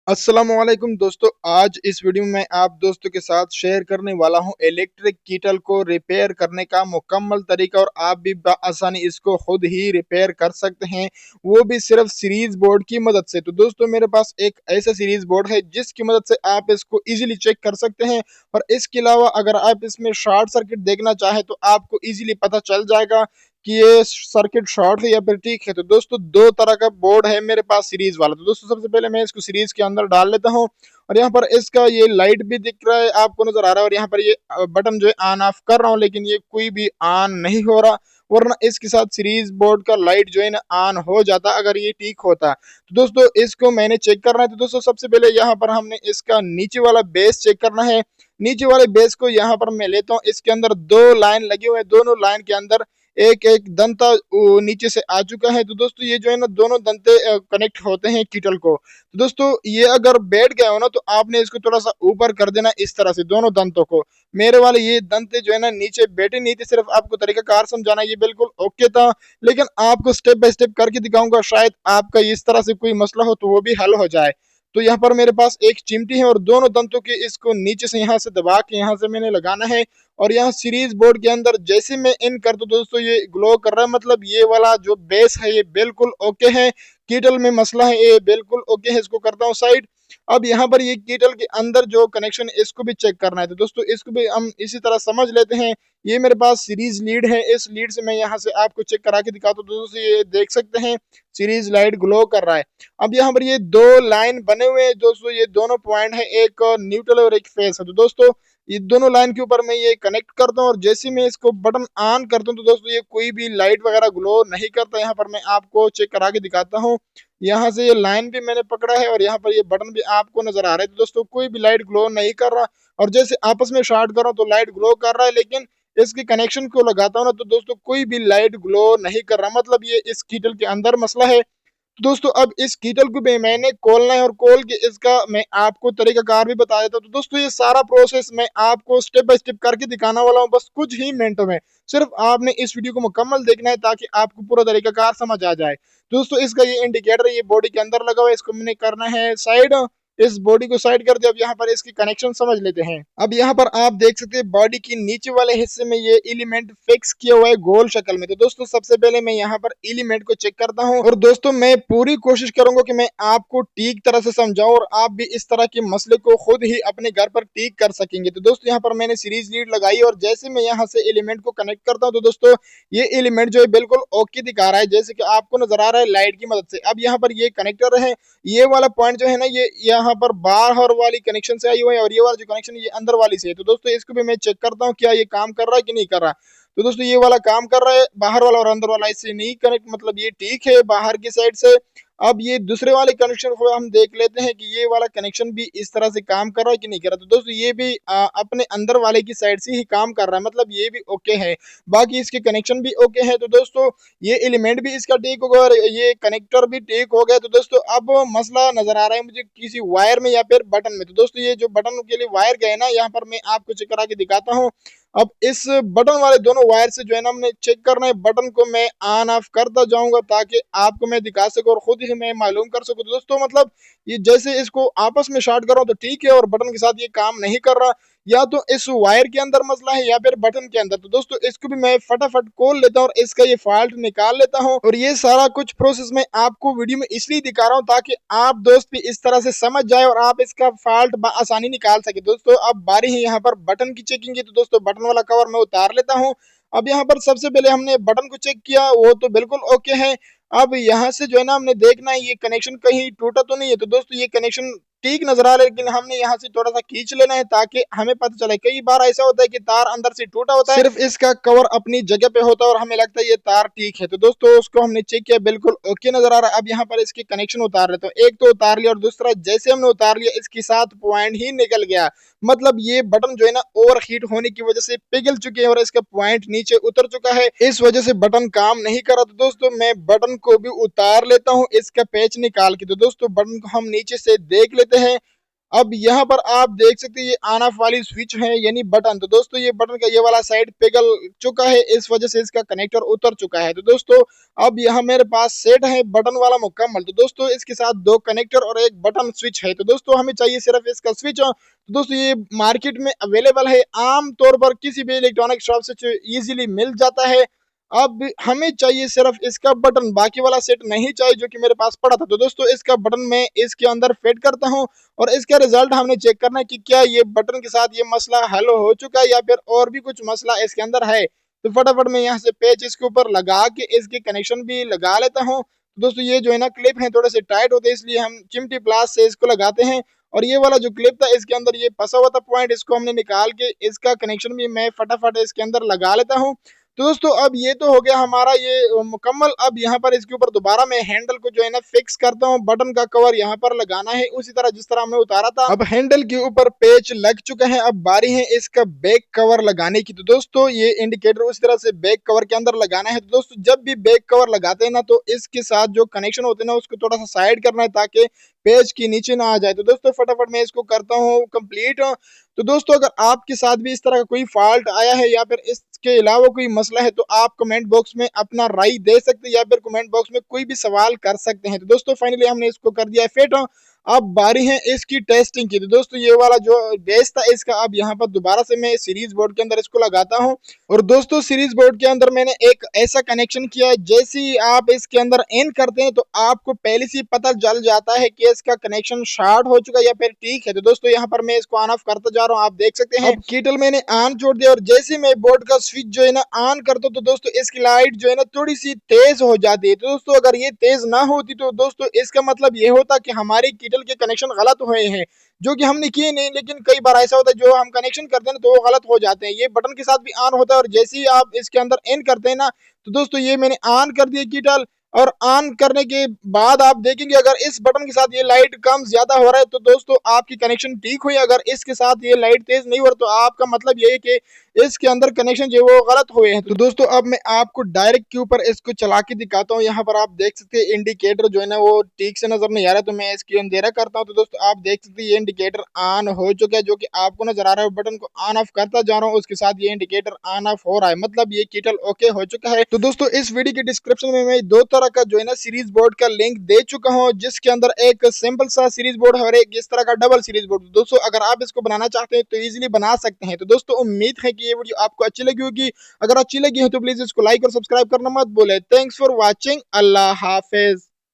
अस्सलामुअलैकुम दोस्तों। आज इस वीडियो में मैं आप दोस्तों के साथ शेयर करने वाला हूं इलेक्ट्रिक कीटल को रिपेयर करने का मुकम्मल तरीका और आप भी आसानी इसको खुद ही रिपेयर कर सकते हैं, वो भी सिर्फ सीरीज बोर्ड की मदद से। तो दोस्तों मेरे पास एक ऐसा सीरीज बोर्ड है जिसकी मदद से आप इसको इजीली चेक कर सकते हैं और इसके अलावा अगर आप इसमें शॉर्ट सर्किट देखना चाहें तो आपको इजीली पता चल जाएगा कि ये सर्किट शॉर्ट है या फिर ठीक है। तो दोस्तों दो तरह का बोर्ड है मेरे पास सीरीज वाला। तो दोस्तों सबसे पहले मैं इसको सीरीज के अंदर डाल लेता हूँ और यहाँ पर इसका ये लाइट भी दिख रहा है, आपको नजर आ रहा है, और यहाँ पर ये बटन जो है ऑन ऑफ कर रहा हूँ लेकिन ये कोई भी ऑन नहीं हो रहा, वरना इसके साथ सीरीज बोर्ड का लाइट जो है ना ऑन हो जाता अगर ये ठीक होता। तो दोस्तों इसको मैंने चेक करना है। तो दोस्तों सबसे पहले यहाँ पर हमने इसका नीचे वाला बेस चेक करना है। नीचे वाले बेस को यहाँ पर मैं लेता हूँ, इसके अंदर दो लाइन लगे हुए हैं, दोनों लाइन के अंदर एक एक दंता नीचे से आ चुका है। तो दोस्तों ये जो है ना दोनों दंते कनेक्ट होते हैं कीटल को। तो दोस्तों ये अगर बैठ गए हो ना तो आपने इसको थोड़ा सा ऊपर कर देना इस तरह से दोनों दंतों को। मेरे वाले ये दंते जो है ना नीचे बैठे नहीं थे, सिर्फ आपको तरीका कार समझाना, ये बिल्कुल ओके था, लेकिन आपको स्टेप बाय स्टेप करके दिखाऊंगा, शायद आपका इस तरह से कोई मसला हो तो वो भी हल हो जाए। तो यहाँ पर मेरे पास एक चिमटी है और दोनों दंतों के इसको नीचे से यहाँ से दबा के यहाँ से मैंने लगाना है और यहाँ सीरीज बोर्ड के अंदर जैसे मैं इन कर दूं दोस्तों ये ग्लो कर रहा है, मतलब ये वाला जो बेस है ये बिल्कुल ओके है। कीटल में मसला है ये बिल्कुल ओके है, इसको करता हूँ साइड। अब यहाँ पर ये कीटल के अंदर जो कनेक्शन है इसको भी चेक करना है। तो दोस्तों इसको भी हम इसी तरह समझ लेते हैं। ये मेरे पास सीरीज लीड है, इस लीड से मैं यहाँ से आपको चेक करा के दिखाता हूँ। दोस्तों ये देख सकते हैं सीरीज लाइट ग्लो कर रहा है। अब यहाँ पर ये दो लाइन बने हुए हैं दोस्तों, ये दोनों पॉइंट है, एक न्यूट्रल और एक फेस है। तो दोस्तों ये दोनों लाइन के ऊपर मैं ये कनेक्ट करता हूँ और जैसे मैं इसको बटन ऑन करता हूँ तो दोस्तों ये कोई भी लाइट वगैरह ग्लो नहीं करता। यहाँ पर मैं आपको चेक करा के दिखाता हूँ। यहाँ से ये लाइन भी मैंने पकड़ा है और यहाँ पर ये बटन भी आपको नजर आ रहा है। तो दोस्तों कोई भी लाइट ग्लो नहीं कर रहा और जैसे आपस में शॉर्ट कर रहा हूँ तो लाइट ग्लो कर रहा है, लेकिन इसके कनेक्शन को लगाता हूँ ना तो दोस्तों कोई भी लाइट ग्लो नहीं कर रहा, मतलब ये इस कीटल के अंदर मसला है। दोस्तों अब इस कीटल को भी मैंने खोलना है और खोल के इसका मैं आपको तरीकाकार भी बता देता हूँ। तो दोस्तों ये सारा प्रोसेस मैं आपको स्टेप बाय स्टेप करके दिखाने वाला हूँ बस कुछ ही मिनटों में। सिर्फ आपने इस वीडियो को मुकम्मल देखना है ताकि आपको पूरा तरीकाकार समझ आ जाए। दोस्तों इसका ये इंडिकेटर ये बॉडी के अंदर लगा हुआ है, इसको मैंने करना है साइड, इस बॉडी को साइड कर दिया। अब यहाँ पर इसकी कनेक्शन समझ लेते हैं। अब यहाँ पर आप देख सकते हैं बॉडी की नीचे वाले हिस्से में ये एलिमेंट फिक्स किया हुआ है गोल शक्ल में। तो दोस्तों सबसे पहले मैं यहाँ पर एलिमेंट को चेक करता हूँ और दोस्तों मैं पूरी कोशिश करूंगा कि मैं आपको ठीक तरह से समझाऊं और आप भी इस तरह के मसले को खुद ही अपने घर पर ठीक कर सकेंगे। तो दोस्तों यहाँ पर मैंने सीरीज लीड लगाई और जैसे मैं यहाँ से एलिमेंट को कनेक्ट करता हूँ तो दोस्तों ये एलिमेंट जो है बिल्कुल ओके दिखा रहा है, जैसे कि आपको नजर आ रहा है लाइट की मदद से। अब यहाँ पर ये कनेक्टर है, ये वाला पॉइंट जो है ना ये यहाँ पर बाहर वाली कनेक्शन से आई हुई है और ये वाला जो कनेक्शन ये अंदर वाली से है। तो दोस्तों इसको भी मैं चेक करता हूँ क्या ये काम कर रहा है कि नहीं कर रहा। तो दोस्तों ये वाला काम कर रहा है, बाहर वाला और अंदर वाला इससे नहीं कनेक्ट, मतलब ये ठीक है बाहर की साइड से। अब ये दूसरे वाले कनेक्शन को हम देख लेते हैं कि ये वाला कनेक्शन भी इस तरह से काम कर रहा है कि नहीं कर रहा। तो दोस्तों ये भी अपने अंदर वाले की साइड से ही काम कर रहा है, मतलब ये भी ओके है, बाकी इसके कनेक्शन भी ओके है। तो दोस्तों ये एलिमेंट भी इसका ठीक होगा और ये कनेक्टर भी ठीक हो गया। तो दोस्तों अब मसला नजर आ रहा है मुझे किसी वायर में या फिर बटन में। तो दोस्तों ये जो बटन के लिए वायर गए ना यहाँ पर मैं आपको चेक करा के दिखाता हूँ। अब इस बटन वाले दोनों वायर से जो है ना हमने चेक करना है, बटन को मैं ऑन ऑफ करता जाऊंगा ताकि आपको मैं दिखा सकूं और खुद ही मैं मालूम कर सकूं। तो दोस्तों मतलब ये जैसे इसको आपस में शॉर्ट कर रहा हूं तो ठीक है और बटन के साथ ये काम नहीं कर रहा, या तो इस वायर के अंदर मसला है या फिर बटन के अंदर। तो दोस्तों इसको भी मैं फटाफट खोल लेता हूँ और इसका ये फॉल्ट निकाल लेता हूँ और ये सारा कुछ प्रोसेस मैं आपको वीडियो में इसलिए दिखा रहा हूँ ताकि आप दोस्त भी इस तरह से समझ जाए और आप इसका फॉल्ट आसानी निकाल सके। दोस्तों अब बारी है यहाँ पर बटन की चेकिंग की। तो दोस्तों बटन वाला कवर मैं उतार लेता हूँ। अब यहाँ पर सबसे पहले हमने बटन को चेक किया, वो तो बिल्कुल ओके है। अब यहाँ से जो है ना हमने देखना है ये कनेक्शन कहीं टूटा तो नहीं है। तो दोस्तों ये कनेक्शन ठीक नजर आ रहा है, लेकिन हमने यहाँ से थोड़ा सा खींच लेना है ताकि हमें पता चले। कई बार ऐसा होता है कि तार अंदर से टूटा होता है, सिर्फ इसका कवर अपनी जगह पे होता है और हमें लगता है ये तार ठीक है। तो दोस्तों उसको हमने चेक किया, बिल्कुल ओके नजर आ रहा है। अब यहाँ पर इसके कनेक्शन उतार लेते हैं, एक तो उतार लिया और दूसरा जैसे हमने उतार लिया इसके साथ पॉइंट ही निकल गया, मतलब ये बटन जो है ना ओवर हीट होने की वजह से पिघल चुके हैं और इसका पॉइंट नीचे उतर चुका है, इस वजह से बटन काम नहीं कर रहा। तो दोस्तों मैं बटन को भी उतार लेता हूँ इसका पेच निकाल के। तो दोस्तों बटन को हम नीचे से देख लेते हैं। अब यहाँ पर आप देख सकते हैं ये ऑन ऑफ वाली स्विच है यानी बटन। तो दोस्तों ये बटन का ये वाला साइड पिघल चुका है, इस वजह से इसका कनेक्टर उतर चुका है। तो दोस्तों अब यहाँ मेरे पास सेट है बटन वाला मुकम्मल। तो दोस्तों इसके साथ दो कनेक्टर और एक बटन स्विच है। तो दोस्तों हमें चाहिए सिर्फ इसका स्विच। तो दोस्तों ये मार्केट में अवेलेबल है, आम तौर पर किसी भी इलेक्ट्रॉनिक शॉप से इजीली मिल जाता है। अब हमें चाहिए सिर्फ इसका बटन, बाकी वाला सेट नहीं चाहिए जो कि मेरे पास पड़ा था। तो दोस्तों इसका बटन मैं इसके अंदर फिट करता हूं और इसका रिजल्ट हमने चेक करना है कि क्या ये बटन के साथ ये मसला हल हो चुका है या फिर और भी कुछ मसला इसके अंदर है। तो फटाफट मैं यहाँ से पेच इसके ऊपर लगा के इसके कनेक्शन भी लगा लेता हूँ। तो दोस्तों ये जो है ना क्लिप है थोड़े से टाइट होते हैं, इसलिए हम चिमटी प्लास से इसको लगाते हैं। और ये वाला जो क्लिप था इसके अंदर ये फंसा हुआ था पॉइंट, इसको हमने निकाल के इसका कनेक्शन भी मैं फटाफट इसके अंदर लगा लेता हूँ। तो दोस्तों अब ये तो हो गया हमारा ये मुकम्मल। अब यहाँ पर इसके ऊपर दोबारा मैं हैंडल को जो है ना फिक्स करता हूँ, बटन का कवर यहाँ पर लगाना है उसी तरह जिस तरह हमने उतारा था। अब हैंडल के ऊपर पेच लग चुका है, अब बारी है इसका बैक कवर लगाने की। तो दोस्तों ये इंडिकेटर उस तरह से बैक कवर के अंदर लगाना है। तो दोस्तों जब भी बैक कवर लगाते हैं ना तो इसके साथ जो कनेक्शन होते हैं ना उसको थोड़ा सा साइड करना है ताकि पेज के नीचे ना आ जाए। तो दोस्तों फटाफट मैं इसको करता हूँ कंप्लीट। तो दोस्तों अगर आपके साथ भी इस तरह का कोई फॉल्ट आया है या फिर इसके अलावा कोई मसला है तो आप कमेंट बॉक्स में अपना राय दे सकते हैं या फिर कमेंट बॉक्स में कोई भी सवाल कर सकते हैं। तो दोस्तों फाइनली हमने इसको कर दिया है फिट। अब बारी है इसकी टेस्टिंग की। तो दोस्तों ये वाला जो बेस था इसका अब यहाँ पर दोबारा से मैं सीरीज बोर्ड के अंदर इसको लगाता हूँ। और दोस्तों सीरीज बोर्ड के अंदर मैंने एक ऐसा कनेक्शन किया है, जैसे ही आप इसके अंदर इन करते हैं तो आपको पहले से पता चल जाता है कि इसका कनेक्शन शॉर्ट हो चुका है या फिर ठीक है। तो दोस्तों यहाँ पर मैं इसको ऑन ऑफ करता जा रहा हूँ, आप देख सकते हैं। अब कीटल मैंने ऑन छोड़ दिया और जैसे मैं बोर्ड का स्विच जो है ना ऑन करता हूँ तो दोस्तों इसकी लाइट जो है ना थोड़ी सी तेज हो जाती है। तो दोस्तों अगर ये तेज ना होती तो दोस्तों इसका मतलब ये होता कि हमारी कीटल के कनेक्शन गलत हुए हैं, जो कि हमने किए नहीं। लेकिन कई बार ऐसा होता है जो हम कनेक्शन करते हैं तो वो गलत हो जाते हैं। ये बटन के साथ भी ऑन होता है और जैसे ही आप इसके अंदर इन करते हैं ना तो दोस्तों ये मैंने ऑन कर दिया कीटल। और ऑन करने के बाद आप देखेंगे अगर इस बटन के साथ ये लाइट कम ज्यादा हो रहा है तो दोस्तों आपकी कनेक्शन ठीक हुई। अगर इसके साथ ये लाइट तेज नहीं हो रहा तो आपका मतलब ये है कि इसके अंदर कनेक्शन जो है वो गलत हुए हैं। तो दोस्तों अब मैं आपको डायरेक्ट के ऊपर इसको चला के दिखाता हूँ। यहाँ पर आप देख सकते हैं इंडिकेटर जो है ना वो ठीक से नजर नहीं आ रहा, तो मैं इसकी अंधेरा करता हूँ। तो दोस्तों आप देख सकते हैं ये इंडिकेटर ऑन हो चुका है, जो कि आपको नजर आ रहा है। बटन को ऑन ऑफ करता जा रहा हूँ, उसके साथ ये इंडिकेटर ऑन ऑफ हो रहा है, मतलब ये कीटल ओके हो चुका है। तो दोस्तों इस वीडियो के डिस्क्रिप्शन में मैं दो तरह का जो है ना सीरीज बोर्ड का लिंक दे चुका हूँ, जिसके अंदर एक सिंपल सा सीरीज बोर्ड है और एक इस तरह का डबल सीरीज बोर्ड। दोस्तों अगर आप इसको बनाना चाहते हैं तो इजीली बना सकते हैं। तो दोस्तों उम्मीद है कि ये वीडियो आपको अच्छी लगी होगी। अगर अच्छी लगी है तो प्लीज इसको लाइक और सब्सक्राइब करना मत भूले। Thanks for watching. Allah Hafiz.